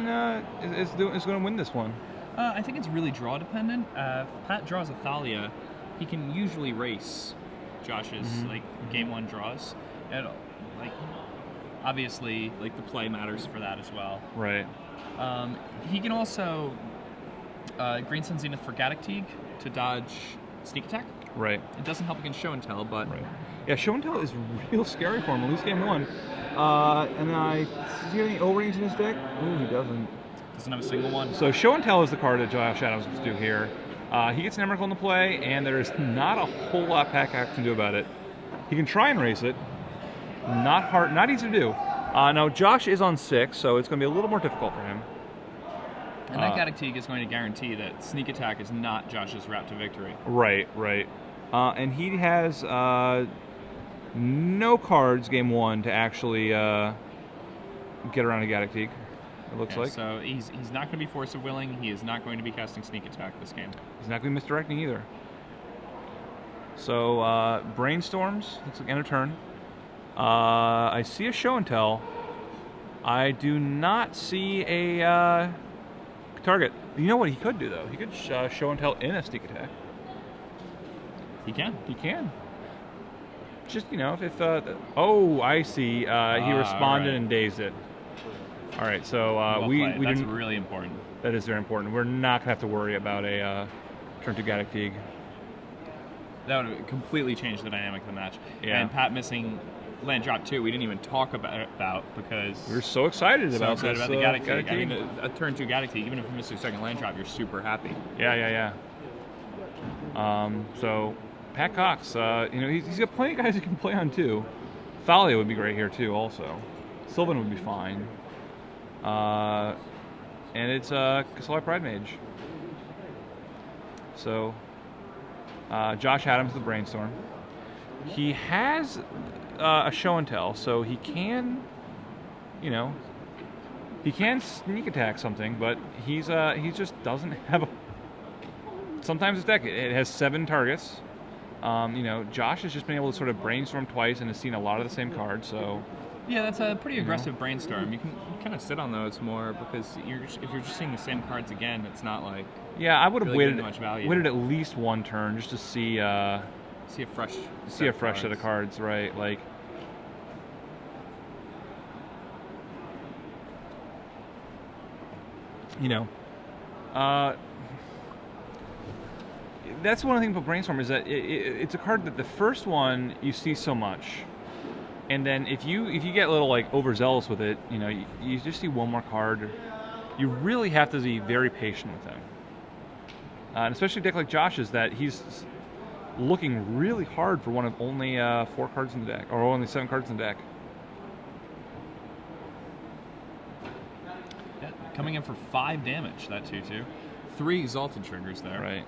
is going to win this one? I think it's really draw dependent. If Pat draws a Thalia, he can usually race Josh's game 1 draws, and obviously the play matters for that as well. Right. He can also Green Sun Zenith for Gaddock Teague to dodge sneak attack. Right. It doesn't help against show and tell, but yeah, show and tell is real scary for him. At least game 1. And then does he have any O-rings in his deck? Ooh, he doesn't. Doesn't have a single one. So show and tell is the card that Josh Adams can do here. He gets an Emrakul into play, and there's not a whole lot Pack can do about it. He can try and race it. Not easy to do. Now Josh is on 6, so it's going to be a little more difficult for him. And that Gaddock Teague is going to guarantee that sneak attack is not Josh's route to victory. Right. And he has no cards game 1 to actually get around a Gaddock Teague. It looks like. So he's not going to be Force of Willing. He is not going to be casting sneak attack this game. He's not going to be misdirecting either. So Brainstorms, looks like end of turn. I see a show and tell. I do not see a target. You know what he could do though? He could show and tell in a sneak attack. He can. Just if oh, I see. He responded and dazed it. All right, so that's really important. That is very important. We're not gonna have to worry about a turn 2 Gaddock Teague. That would have completely changed the dynamic of the match. Yeah. And Pat missing land drop 2, we didn't even talk about because we were so excited about the Gaddock Teague. I mean, a turn 2 Gaddock Teague, even if you miss your second land drop, you're super happy. Yeah. So Pat Cox, he's got plenty of guys he can play on too. Thalia would be great here too. Also, Sylvan would be fine. And it's Kasali Pride Mage. So Josh Adams, the Brainstorm. He has a show and tell, so he can, he can sneak attack something, but he just doesn't have a. Sometimes his deck it has 7 targets. Josh has just been able to sort of brainstorm twice and has seen a lot of the same cards, so. Yeah, that's a pretty aggressive brainstorm. You can kind of sit on those more because if you're just seeing the same cards again, it's not like. Yeah, I would have really waited at least 1 turn just to see a fresh set of cards, right? That's one of the things about Brainstorm is that it's a card that the first one you see so much, and then if you get a little overzealous with it, you just see one more card. You really have to be very patient with him, and especially a deck like Josh's that he's looking really hard for one of only 4 cards in the deck, or only 7 cards in the deck. Yeah, coming in for 5 damage, that 2/2. 3 exalted triggers there. Right.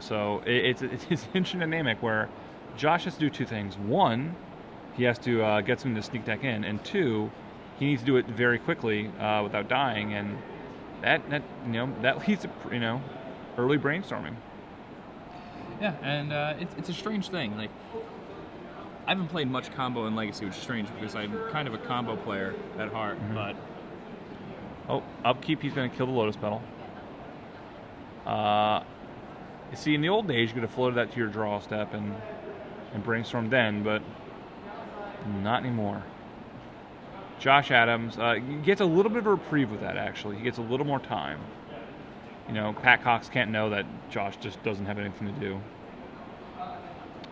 So it's an interesting dynamic where Josh has to do 2 things. 1, he has to get something to sneak attack in, and 2, he needs to do it very quickly without dying, and that leads to early brainstorming. Yeah, and it's a strange thing. I haven't played much combo in Legacy, which is strange because I'm kind of a combo player at heart. But upkeep, he's going to kill the Lotus Petal. You see, in the old days, you could have floated that to your draw step and brainstormed then, but not anymore. Josh Adams gets a little bit of a reprieve with that, actually. He gets a little more time. Pat Cox can't know that Josh just doesn't have anything to do.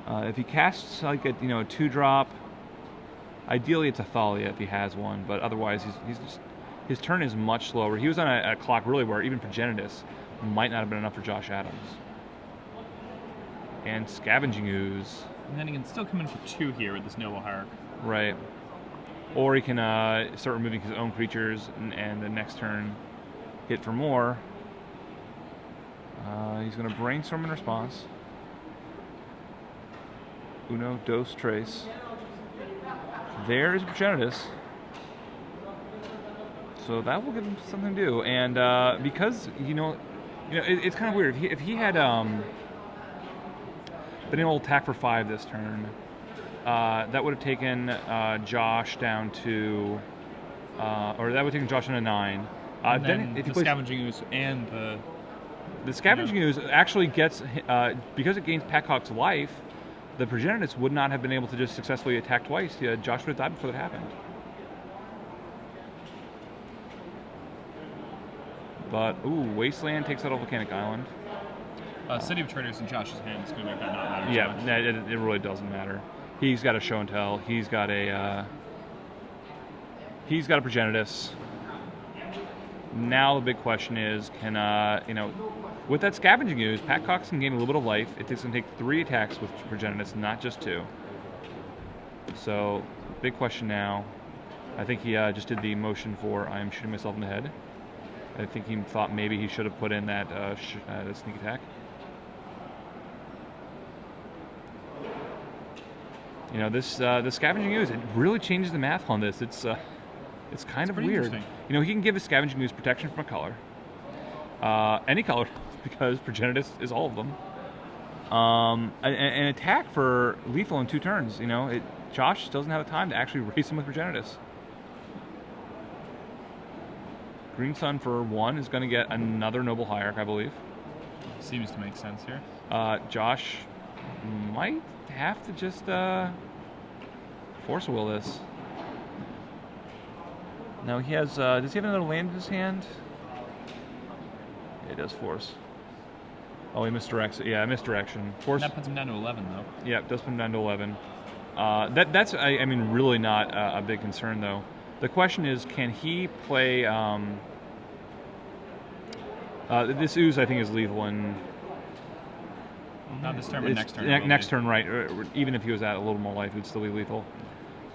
If he casts a 2-drop, ideally it's a Thalia if he has one, but otherwise his turn is much slower. He was on a clock really where even Progenitus might not have been enough for Josh Adams. And Scavenging Ooze. And then he can still come in for 2 here with this Noble Hierarch. Right. Or he can start removing his own creatures and the next turn hit for more. He's going to brainstorm in response. Uno, dos, tres. There's Progenitus. So that will give him something to do. And because, it's kind of weird. If he had been able to attack for 5 this turn, that would have taken Josh down to or that would take Josh into 9. And then then if he the plays Scavenging Ooze and the Scavenging Ooze, actually gets because it gains Packhock's life. The Progenitus would not have been able to just successfully attack twice. Josh would have died before that happened. But Wasteland takes out a Volcanic Island. City of Traders in Josh's hand is going to make that not matter. Yeah, it really doesn't matter. He's got a Show and Tell. He's got a Progenitus. Now the big question is, can with that Scavenging Ooze, Pat Cox can gain a little bit of life. It's going to take 3 attacks with Progenitus, not just 2. So, big question now. I think he just did the motion for I am shooting myself in the head. I think he thought maybe he should have put in that sneak attack. This the Scavenging Ooze, it really changes the math on this. It's kind of weird. He can give his Scavenging Ooze protection from a color. Any color, because Progenitus is all of them. An attack for lethal in 2 turns. Josh doesn't have the time to actually race him with Progenitus. Green Sun for 1 is going to get another Noble Hierarch, I believe. Seems to make sense here. Josh might have to just Force Will this. No, he has. Does he have another land in his hand? It does Force. Oh, he misdirects it. Yeah, misdirection. Force. That puts him down to 11, though. Yeah, it does put him down to 11. That's really not a big concern, though. The question is, can he play... this Ooze, I think, is lethal in... Not this turn, but next turn. Next turn, right. Even if he was at a little more life, it would still be lethal.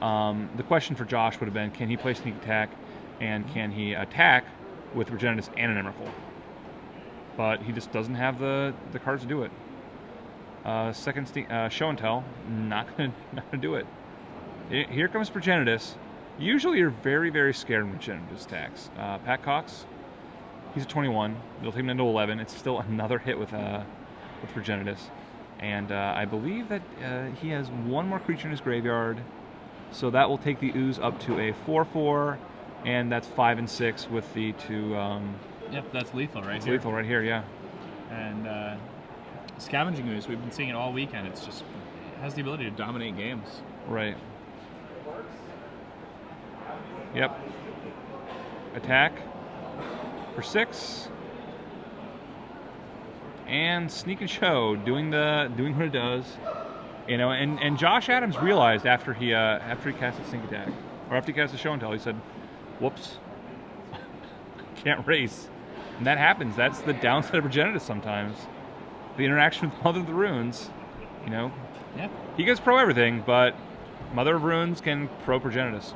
The question for Josh would have been, can he play Sneak Attack, and can he attack with Progenitus and an Emrakul? But he just doesn't have the cards to do it. Second Show and Tell, not gonna do it. Here comes Progenitus. Usually you're very, very scared when Progenitus attacks. Pat Cox, he's a 21. It'll take him into 11. It's still another hit with Progenitus. And I believe that he has 1 more creature in his graveyard. So that will take the Ooze up to a 4/4. And that's 5 and 6 with the 2... Yep, that's lethal right here. Lethal right here, yeah. And Scavenging Ooze, we've been seeing it all weekend. It has the ability to dominate games. Right. Yep. Attack for 6. And Sneak and Show doing what it does. And Josh Adams realized after he cast a Sneak Attack, or after he cast a Show and Tell, he said, "Whoops, can't race." And that happens. That's the downside of Progenitus sometimes. The interaction with Mother of the Runes, Yeah. He gets pro everything, but Mother of Runes can pro Progenitus.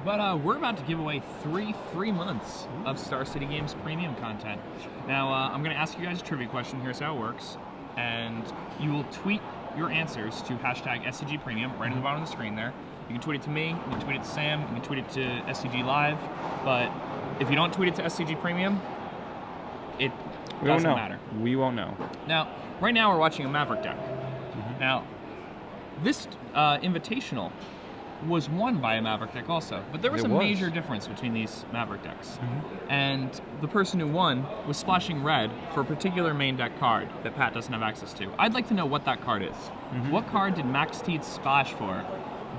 But we're about to give away 3 free months of Star City Games premium content. Now, I'm going to ask you guys a trivia question. Here's how it works. And you will tweet your answers to hashtag SCG Premium right at the bottom of the screen there. You can tweet it to me, you can tweet it to Sam, you can tweet it to SCG Live. But if you don't tweet it to SCG Premium, it doesn't matter. We won't know. Now, right now we're watching a Maverick deck. Now, this Invitational was won by a Maverick deck also, but there was a major difference between these Maverick decks. And the person who won was splashing red for a particular main deck card that Pat doesn't have access to. I'd like to know what that card is. What card did Max Teeth splash for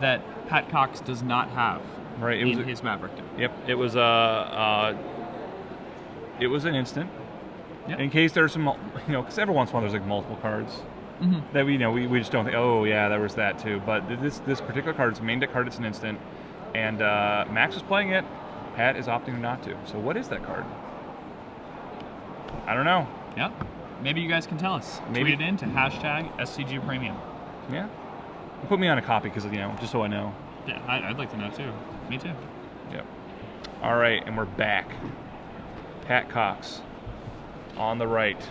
that Pat Cox does not have in his Maverick deck? Yep, it was an instant. Yep. In case there's some, because every once in a while there's like multiple cards. That we just don't think, oh yeah, there was that too. But this particular card, it's a main deck card, it's an instant, and Max is playing it. Pat is opting not to. So what is that card? I don't know. Yep. Maybe you guys can tell us. Tweet it in to hashtag SCG Premium. Yeah. Put me on a copy because just so I know. Yeah, I'd like to know too. Me too. Yep. All right, and we're back. Pat Cox on the right,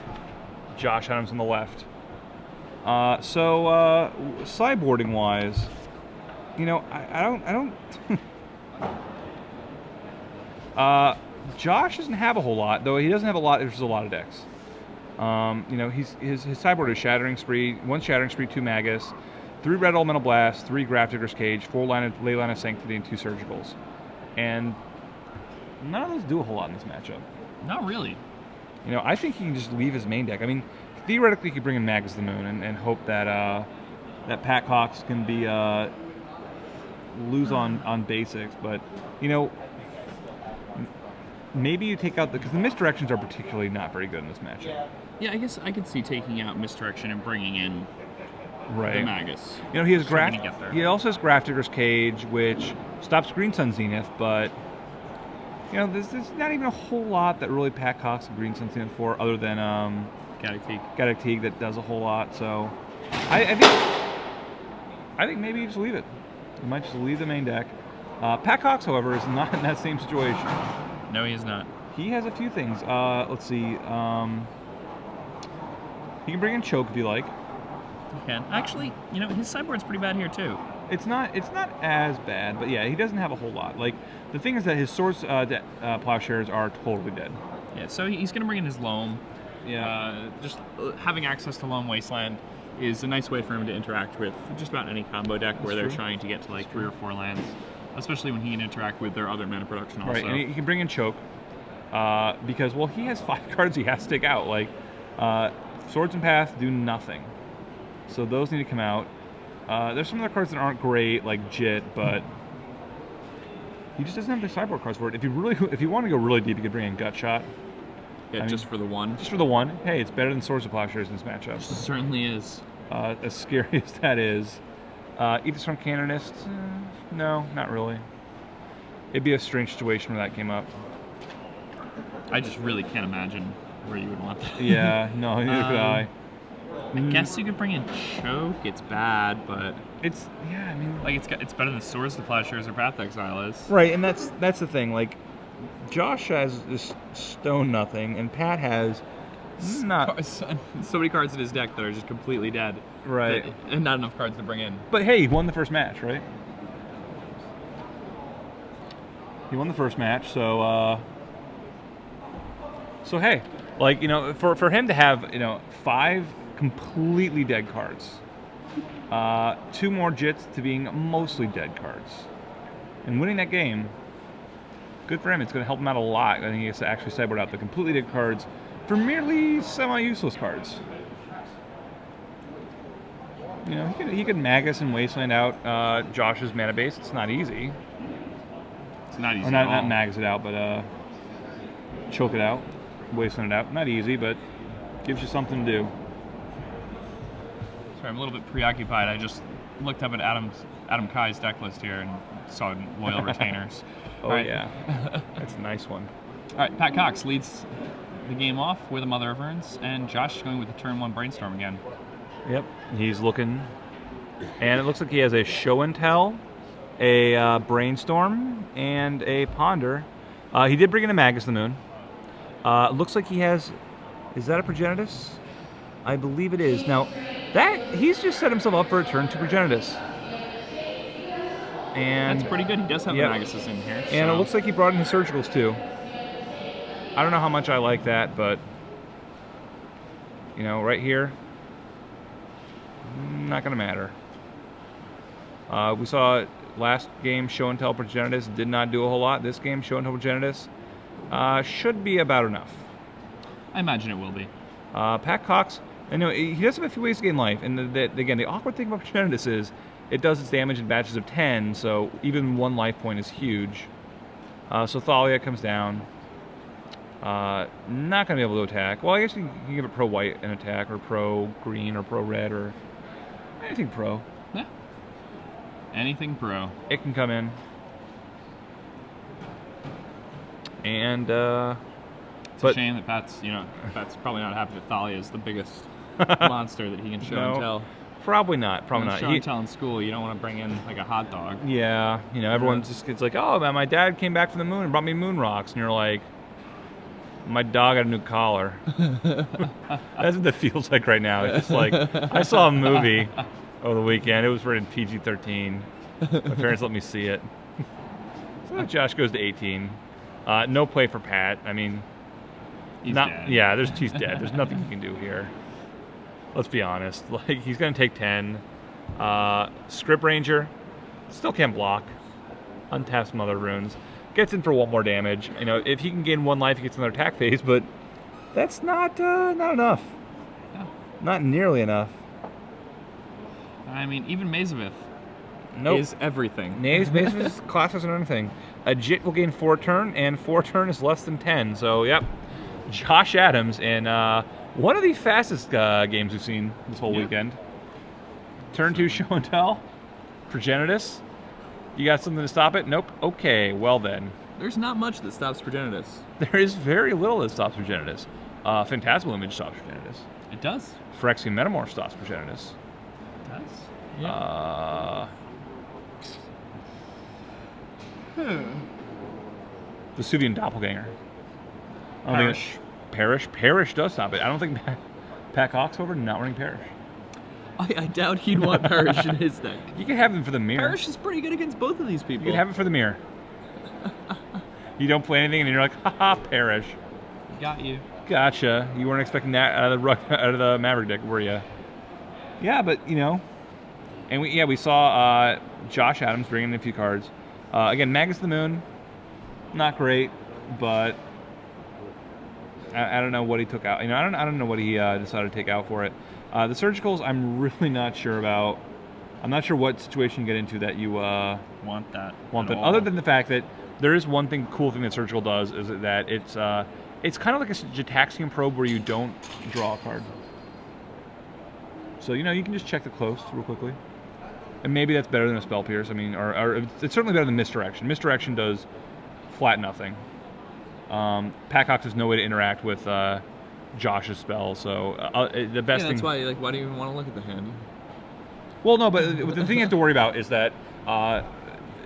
Josh Adams on the left. So sideboarding wise, I don't. Josh doesn't have a whole lot, though. He doesn't have a lot. There's a lot of decks. His sideboard is Shattering Spree, 1 Shattering Spree, 2 Magus, 3 Red Elemental Blast, 3 Grafdigger's Cage, 4 Ley Line of Sanctity, and 2 Surgicals. And none of those do a whole lot in this matchup. Not really. You know, I think he can just leave his main deck. I mean, theoretically, he could bring in Magus of the Moon and hope that that Pat Cox can be lose on basics. But, you know, maybe you take out because the misdirections are particularly not very good in this matchup. Yeah, I guess I could see taking out Misdirection and bringing in right. the Magus. You know, he has He also has Grafdigger's Cage, which stops Green Sun Zenith, but you know, there's not even a whole lot that really Pat Cox and Green Sun Zenith for, other than Gaddock Teeg that does a whole lot. So I think maybe you just leave it. You might just leave the main deck. Pat Cox, however, is not in that same situation. No, he is not. He has a few things. Let's see. He can bring in Choke if you like. He can. Actually, you know, his sideboard's pretty bad here too. It's not as bad, but yeah, he doesn't have a whole lot. Like, the thing is that his Swords Plowshares are totally dead. Yeah, so he's going to bring in his Loam. Yeah. Just having access to Loam Wasteland is a nice way for him to interact with just about any combo deck where they're trying to get to like 3 or 4 lands, especially when he can interact with their other mana production also. Right, and he can bring in Choke because, well, he has 5 cards he has to take out. Like, Swords and Path do nothing. So those need to come out. There's some other cards that aren't great, like Jit, but he just doesn't have the sideboard cards for it. If you want to go really deep, you could bring in Gut Shot. Yeah, just for the one. Just for the one. Hey, it's better than Swords of Plowshares in this matchup. It certainly is. As scary as that is. Aetherstorm Canonist? No, not really. It'd be a strange situation where that came up. I just really can't imagine where you would want that. Yeah, no, neither could I. I guess you could bring in Choke. It's bad, but I mean, like it's better than Swords to Plowshares or Path Exile is. Right, and that's the thing. Like, Josh has this Stone Nothing, and Pat has not so many cards in his deck that are just completely dead. Right, and not enough cards to bring in. But hey, he won the first match, right? He won the first match, so hey, like, you know, for him to have, you know, 5 completely dead cards, 2 more Jits to being mostly dead cards, and winning that game, good for him. It's going to help him out a lot. I think he has to actually sideboard out the completely dead cards for merely semi-useless cards. You know, he could Magus and Wasteland out Josh's mana base. It's not easy. It's not easy. Or not Magus it out, but Choke it out, Wasteland it out. Not easy, but gives you something to do. Sorry, I'm a little bit preoccupied. I just looked up at Adam Kai's deck list here and saw Loyal Retainers. Oh, right. Yeah. That's a nice one. All right, Pat Cox leads the game off with a Mother of Urns, and Josh is going with the turn 1 Brainstorm again. Yep, he's looking, and it looks like he has a Show and Tell, a Brainstorm, and a Ponder. He did bring in a Magus of the Moon. Looks like he has, is that a Progenitus? I believe it is. Now, he's just set himself up for a turn 2 Progenitus. And that's pretty good. He does have the Maguses in here. And it looks like he brought in his Surgicals too. I don't know how much I like that, but, you know, right here, not going to matter. We saw last game Show and Tell Progenitus did not do a whole lot. This game Show and Tell Progenitus should be about enough. I imagine it will be. Pat Cox, I know he does have a few ways to gain life, and again, the awkward thing about Progenitus is it does its damage in batches of 10, so even 1 life point is huge. So Thalia comes down. Not going to be able to attack. Well, I guess you can give it pro white an attack, or pro green, or pro red, or anything pro. Yeah. Anything pro. It can come in. And it's a shame that Pat's probably not happy that Thalia is the biggest monster that he can show and tell. Probably not. Probably not. Show and tell in school, you don't want to bring in like a hot dog. Yeah, you know, everyone's just, it's like, oh man, my dad came back from the moon and brought me moon rocks, and you're like, my dog got a new collar. That's what it feels like right now. It's just like, I saw a movie over the weekend. It was rated PG-13. My parents let me see it. So Josh goes to 18. No play for Pat. I mean, he's dead. Yeah, he's dead. There's nothing he can do here. Let's be honest. Like, he's going to take 10. Script Ranger still can't block. Untaps Mother Runes. Gets in for 1 more damage. You know, if he can gain 1 life, he gets another attack phase, but that's not enough. No. Not nearly enough. I mean, even Mazavith Nope. is everything. Mazavith's class isn't anything. A Jit will gain 4 turn, and 4 turn is less than 10. So, yep. Josh Adams in one of the fastest games we've seen this whole weekend. Turn 2 show and tell. Progenitus. You got something to stop it? Nope. Okay, well then. There's not much that stops Progenitus. There is very little that stops Progenitus. Phantasmal Image stops Progenitus. It does. Phyrexian Metamorph stops Progenitus. It does. Yeah. Vesuvian Doppelganger. Perish. Perish does stop it. I don't think Pat Cox over not running Perish. I doubt he'd want Perish in his deck. You can have him for the mirror. Perish is pretty good against both of these people. You can have it for the mirror. You don't play anything, and you're like, haha, Perish. Got you. Gotcha. You weren't expecting that out of the Maverick deck, were you? Yeah, but you know, and we saw Josh Adams bringing in a few cards. Again, Magus of the Moon, not great, but I don't know what he took out. You know, I don't know what he decided to take out for it. The surgicals, I'm really not sure about. I'm not sure what situation you get into that you want that. Other than the fact that there is one cool thing that surgical does is that it's kind of like a Gitaxian probe where you don't draw a card. So you know you can just check the close real quickly, and maybe that's better than a Spell Pierce. I mean, or it's certainly better than Misdirection. Misdirection does flat nothing. Pacox has no way to interact with Josh's spell, so the best thing. That's why. Like, why do you even want to look at the hand? Well, no, but the thing you have to worry about is that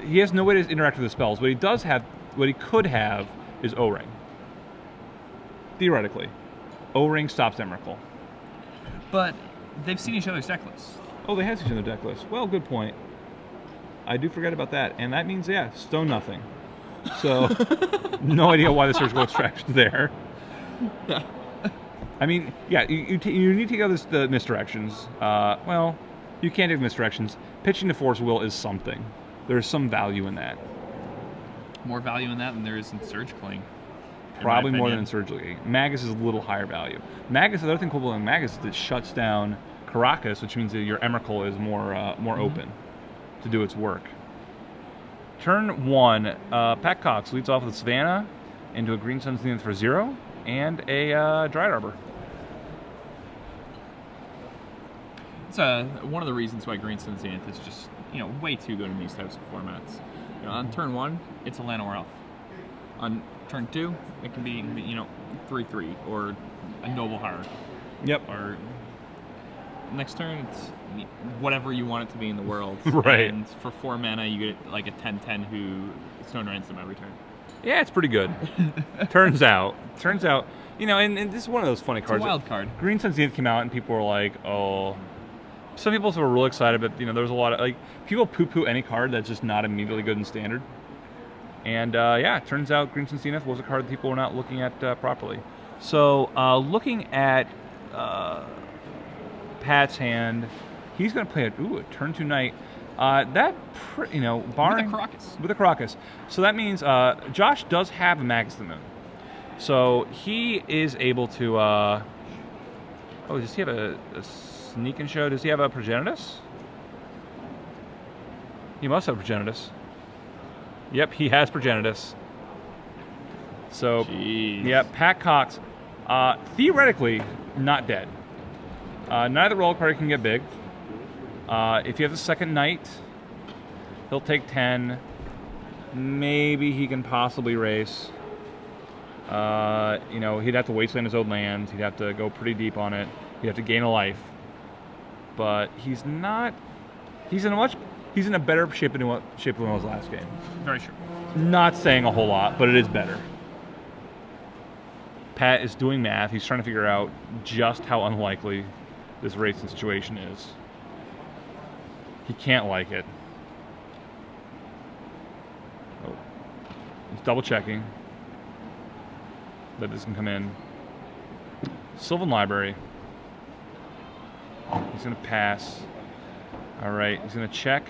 he has no way to interact with the spells. What he does have, what he could have, is O-Ring. Theoretically, O-Ring stops Emrakul. But they've seen each other's deck lists. Oh, they have seen each other's deck lists. Well, good point. I do forget about that, and that means stone nothing. So, no idea why the surgical extraction's there. Yeah. I mean, you need to take out the misdirections. Well, you can't take misdirections. Pitching to Force Will is something. There's some value in that. More value in that than there is in Surgicling. Probably more than in Surgicling. Magus is a little higher value. Magus, the other thing cool about Magus is it shuts down Caracas, which means that your Emrakul is more open to do its work. Turn 1, Pat Cox leads off with Savannah into a Green Sun's Zenith for 0 and a Dryad Arbor. It's one of the reasons why Green Sun's Zenith is just way too good in these types of formats. On turn 1, it's a Llanowar Elf. On turn 2, it can be 3/3 or a Noble Heart. Yep. Or next turn, it's whatever you want it to be in the world. Right. And for 4 mana, you get like a 10/10 who Stone Ransom every turn. Yeah, it's pretty good. Turns out, and this is one of those funny cards. It's a wild card. Green Sun Zenith came out, and people were like, oh. Some people were really excited, but there was a lot of people poo-poo any card that's just not immediately good in Standard. And it turns out Green Sun Zenith was a card that people were not looking at properly. So looking at Pat's hand, he's going to play a turn 2 Knight. Barring with a Caracas. So that means Josh does have a Magus of the Moon. So he is able to. Does he have a Sneak and Show? Does he have a Progenitus? He must have Progenitus. Yep, he has Progenitus. So, Pat Cox, theoretically, not dead. Neither roll card can get big. If you have the second Knight, he'll take 10. Maybe he can possibly race. He'd have to wasteland his own lands. He'd have to go pretty deep on it. He'd have to gain a life. But he's not. He's in a better shape than what he was last game. Very true. Not saying a whole lot, but it is better. Pat is doing math. He's trying to figure out just how unlikely this racing situation is. He can't like it. Oh. He's double checking that this can come in. Sylvan Library. He's going to pass. All right, he's going to check.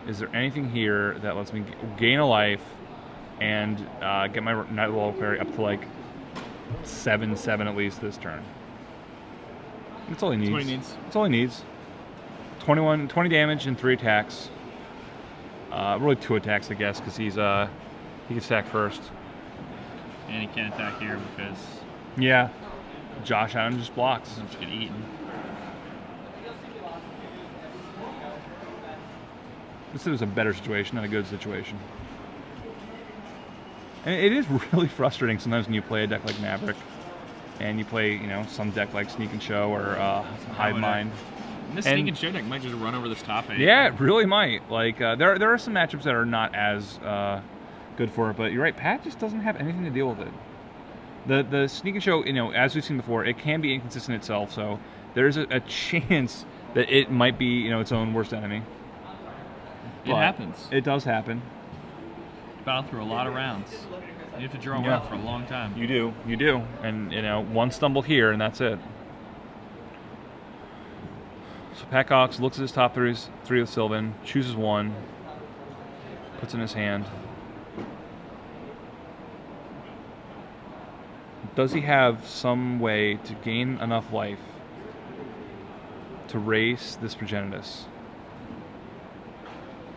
Is there anything here that lets me gain a life and get my Night Reliquary up to like 7/7 at least this turn. That's all he needs. That's what he needs. That's all he needs. 20 damage and 3 attacks. Really 2 attacks, I guess, because he can stack first. And he can't attack here because yeah, Josh Adams just blocks. he'll just get eaten. This is a better situation, not a good situation. And it is really frustrating sometimes when you play a deck like Maverick, and you play, some deck like Sneak and Show or Hive Mind. This Sneak and Show deck might just run over this top 8. Yeah, it really might. Like there are some matchups that are not as good for it, but you're right. Pat just doesn't have anything to deal with it. The Sneak and Show, as we've seen before, it can be inconsistent itself. So there's a chance that it might be, its own worst enemy. It happens. It does happen. Battle through a lot of rounds. You have to draw out for a long time. You do. And, one stumble here, and that's it. So Pat Cox looks at his top three with Sylvan, chooses one, puts it in his hand. Does he have some way to gain enough life to race this Progenitus?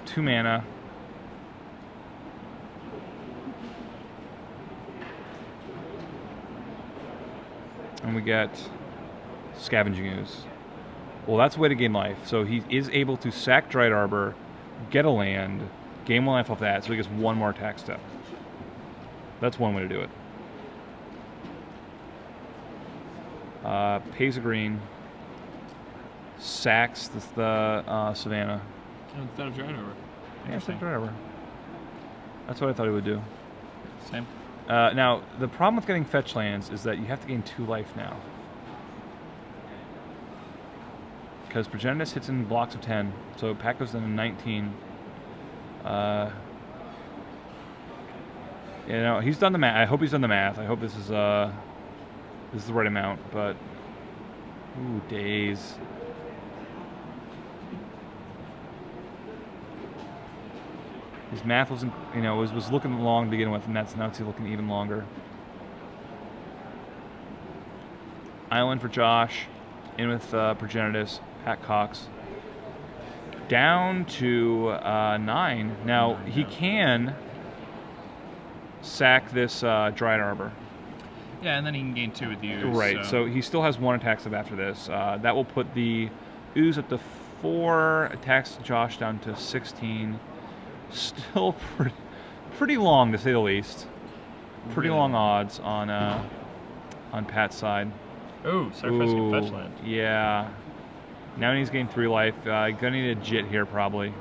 2 mana. And we get Scavenging Ooze. Well, that's a way to gain life. So he is able to sack Dried Arbor, get a land, gain 1 life off that, so he gets 1 more attack step. That's one way to do it. Pays a green, sacks the Savannah. Instead of Dried Arbor. Yeah, instead of Dried Arbor. That's what I thought he would do. Same. Now, the problem with getting fetch lands is that you have to gain 2 life now. Because Progenitus hits in blocks of 10, so Pat goes down to 19. He's done the math. I hope he's done the math. I hope this is the right amount, but ooh, days. His math wasn't, was looking long to begin with, and now it's looking even longer. Island for Josh, in with Progenitus, Pat Cox. Down to 9. Now, he can sack this Dried Arbor. Yeah, and then he can gain 2 with the Ooze. Right, so he still has 1 attack step after this. That will put the Ooze up to 4, attacks Josh down to 16. Still pretty long, to say the least. Pretty long odds on Pat's side. Ooh, Sacrifice can fetch land. Yeah. Now he's gained 3 life. Gonna need a Jit here, probably.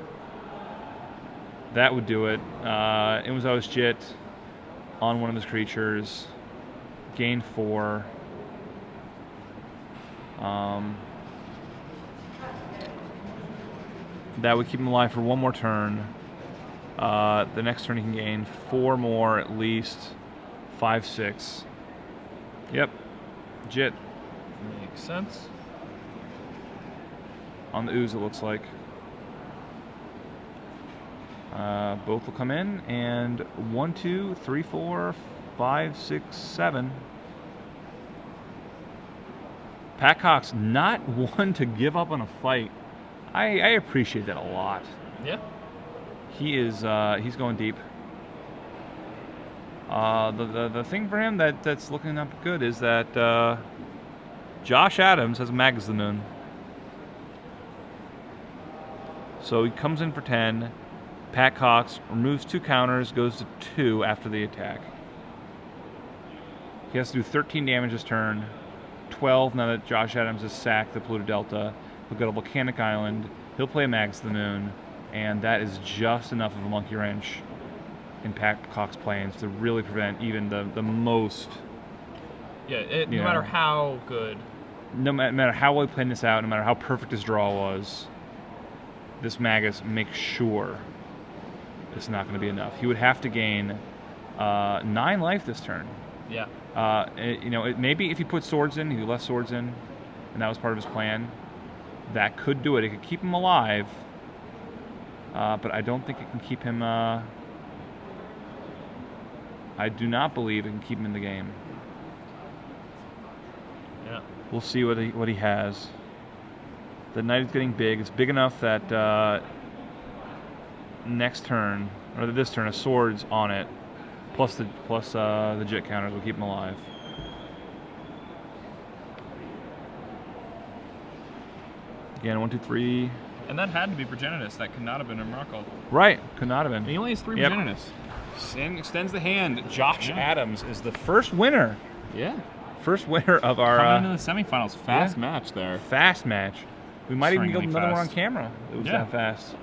That would do it. It was always Jit on one of his creatures. Gain 4. That would keep him alive for 1 more turn. The next turn he can gain 4 more at least. 5, 6. Yep. Jit. Makes sense. On the Ooze, it looks like. Both will come in, and 1, 2, 3, 4, 5, 6, 7. Pat Cox, not one to give up on a fight. I appreciate that a lot. Yeah. He is he's going deep. The thing for him that's looking up good is that Josh Adams has Magus the Moon. So he comes in for 10. Pat Cox removes 2 counters, goes to 2 after the attack. He has to do 13 damage this turn. 12 now that Josh Adams has sacked the Polluted Delta. He'll go to Volcanic Island. He'll play Magus the Moon. And that is just enough of a monkey wrench in Pat Cox plans to really prevent even the most. Yeah, no matter how good. No matter how well he planned this out, no matter how perfect his draw was, this Magus makes sure it's not going to be enough. He would have to gain 9 life this turn. Yeah. Maybe if he put swords in, he left swords in, and that was part of his plan, that could do it. It could keep him alive, but I don't think it can keep him I do not believe it can keep him in the game. Yeah. We'll see what he has. The knight is getting big. It's big enough that next turn, or this turn, a sword's on it, plus the jet counters will keep him alive. Again, 1, 2, 3. And that had to be Progenitus. That could not have been a Miracle. Right, could not have been. He only has 3 Progenitus. And extends the hand. Josh Adams is the first winner. Yeah. First winner of our... Coming into the semifinals. Fast match there. Fast match. We might even get another one on camera. It was that fast.